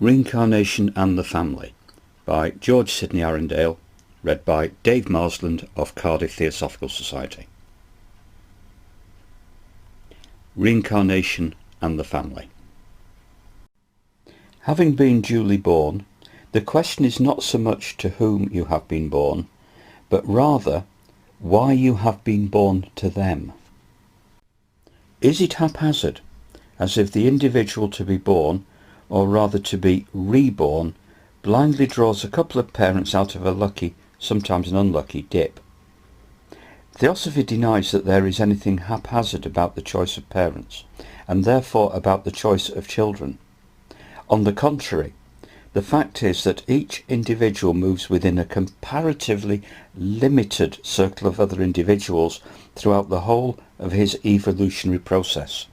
Reincarnation and the Family by George Sidney Arundale, read by Dave Marsland of Cardiff Theosophical Society. Reincarnation and the Family. Having been duly born, the question is not so much to whom you have been born, but rather why you have been born to them. Is it haphazard, as if the individual to be born, or rather to be reborn, blindly draws a couple of parents out of a lucky, sometimes an unlucky, dip? Theosophy denies that there is anything haphazard about the choice of parents, and therefore about the choice of children. On the contrary, the fact is that each individual moves within a comparatively limited circle of other individuals throughout the whole of his evolutionary process.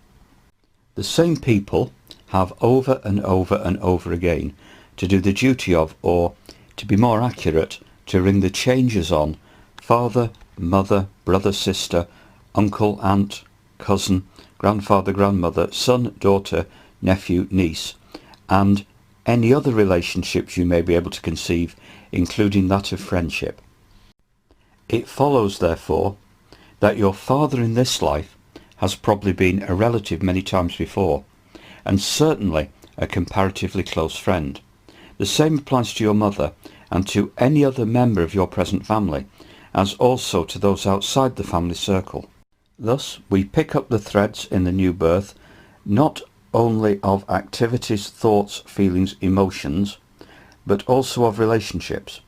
The same people have over and over and over again to do the duty of, or, to be more accurate, to ring the changes on, father, mother, brother, sister, uncle, aunt, cousin, grandfather, grandmother, son, daughter, nephew, niece, and any other relationships you may be able to conceive, including that of friendship. It follows, therefore, that your father in this life has probably been a relative many times before, and certainly a comparatively close friend. The same applies to your mother and to any other member of your present family, as also to those outside the family circle. Thus, we pick up the threads in the new birth, not only of activities, thoughts, feelings, emotions, but also of relationships.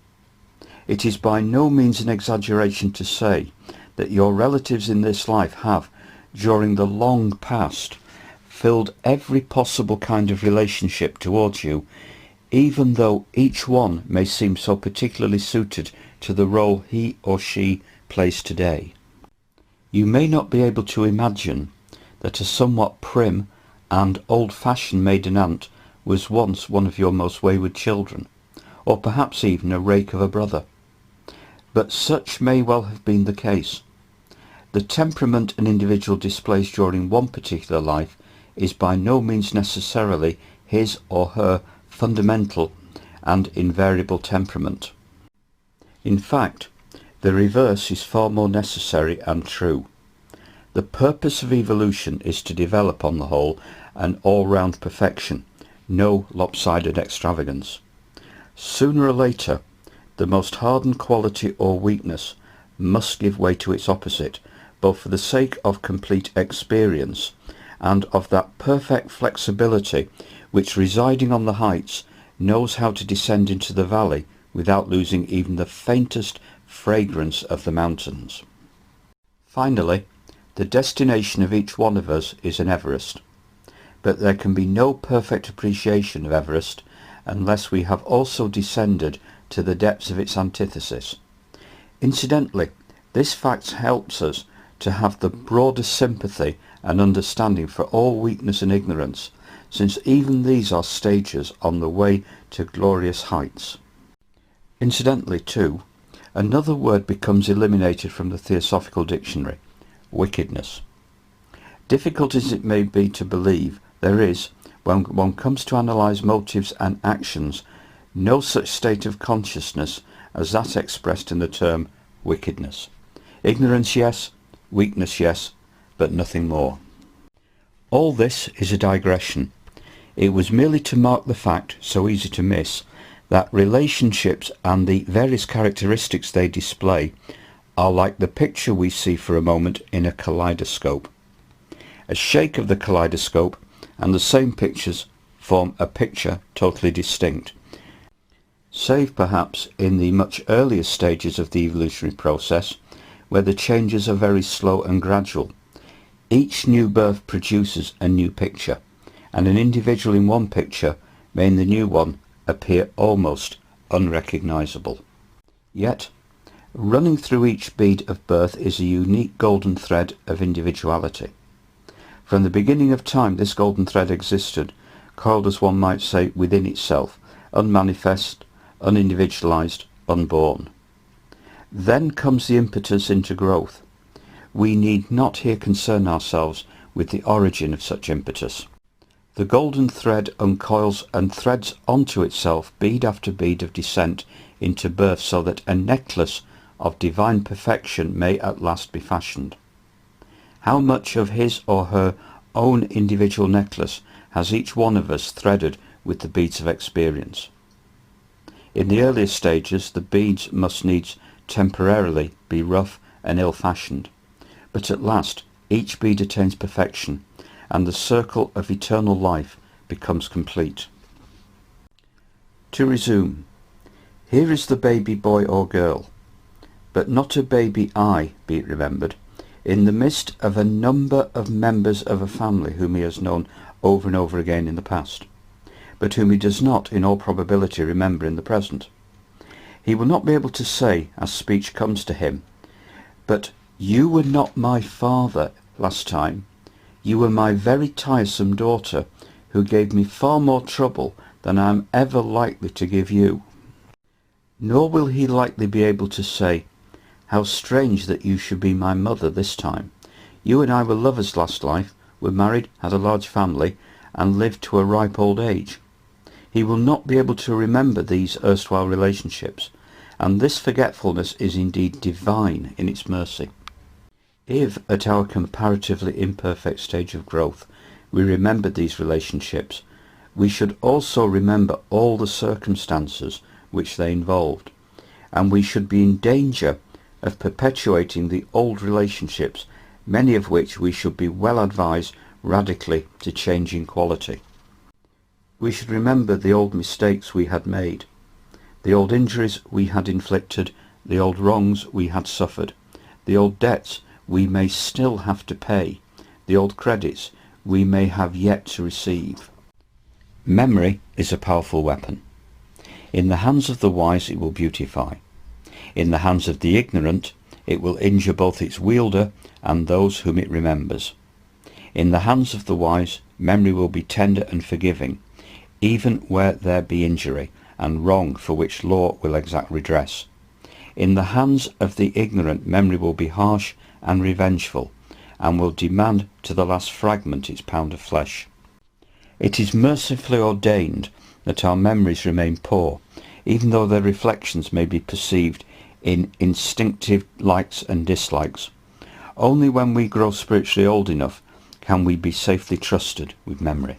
It is by no means an exaggeration to say that your relatives in this life have, during the long past, filled every possible kind of relationship towards you, even though each one may seem so particularly suited to the role he or she plays today. You may not be able to imagine that a somewhat prim and old-fashioned maiden aunt was once one of your most wayward children, or perhaps even a rake of a brother. But such may well have been the case. The temperament an individual displays during one particular life is by no means necessarily his or her fundamental and invariable temperament. In fact, the reverse is far more necessary and true. The purpose of evolution is to develop, on the whole, an all-round perfection, no lopsided extravagance. Sooner or later, the most hardened quality or weakness must give way to its opposite, both for the sake of complete experience and of that perfect flexibility which, residing on the heights, knows how to descend into the valley without losing even the faintest fragrance of the mountains. Finally, the destination of each one of us is an Everest, but there can be no perfect appreciation of Everest unless we have also descended to the depths of its antithesis. Incidentally, this fact helps us to have the broadest sympathy and understanding for all weakness and ignorance, since even these are stages on the way to glorious heights. Incidentally, too, another word becomes eliminated from the Theosophical dictionary: wickedness. Difficult as it may be to believe, there is, when one comes to analyse motives and actions, no such state of consciousness as that expressed in the term wickedness. Ignorance, yes; weakness, yes, but nothing more. All this is a digression. It was merely to mark the fact, so easy to miss, that relationships and the various characteristics they display are like the picture we see for a moment in a kaleidoscope. A shake of the kaleidoscope and the same pictures form a picture totally distinct, save perhaps in the much earlier stages of the evolutionary process, where the changes are very slow and gradual. Each new birth produces a new picture, and an individual in one picture may in the new one appear almost unrecognisable. Yet, running through each bead of birth is a unique golden thread of individuality. From the beginning of time this golden thread existed, coiled, as one might say, within itself, unmanifest, unindividualised, unborn. Then comes the impetus into growth. We need not here concern ourselves with the origin of such impetus. The golden thread uncoils and threads onto itself bead after bead of descent into birth, so that a necklace of divine perfection may at last be fashioned. How much of his or her own individual necklace has each one of us threaded with the beads of experience? In the earlier stages, the beads must needs temporarily be rough and ill-fashioned, but at last each bead attains perfection, and the circle of eternal life becomes complete. To resume, here is the baby boy or girl, but not a baby I, be it remembered, in the midst of a number of members of a family whom he has known over and over again in the past, but whom he does not, in all probability, remember in the present. He will not be able to say, as speech comes to him, "But you were not my father last time. You were my very tiresome daughter, who gave me far more trouble than I am ever likely to give you." Nor will he likely be able to say, "How strange that you should be my mother this time. You and I were lovers last life, were married, had a large family, and lived to a ripe old age." He will not be able to remember these erstwhile relationships, and this forgetfulness is indeed divine in its mercy. If, at our comparatively imperfect stage of growth, we remembered these relationships, we should also remember all the circumstances which they involved, and we should be in danger of perpetuating the old relationships, many of which we should be well advised radically to change in quality. We should remember the old mistakes we had made, the old injuries we had inflicted, the old wrongs we had suffered, the old debts we may still have to pay, the old credits we may have yet to receive. Memory is a powerful weapon. In the hands of the wise it will beautify. In the hands of the ignorant it will injure both its wielder and those whom it remembers. In the hands of the wise memory will be tender and forgiving, even where there be injury and wrong for which law will exact redress. In the hands of the ignorant memory will be harsh and revengeful, and will demand to the last fragment its pound of flesh. It is mercifully ordained that our memories remain poor, even though their reflections may be perceived in instinctive likes and dislikes. Only when we grow spiritually old enough can we be safely trusted with memory.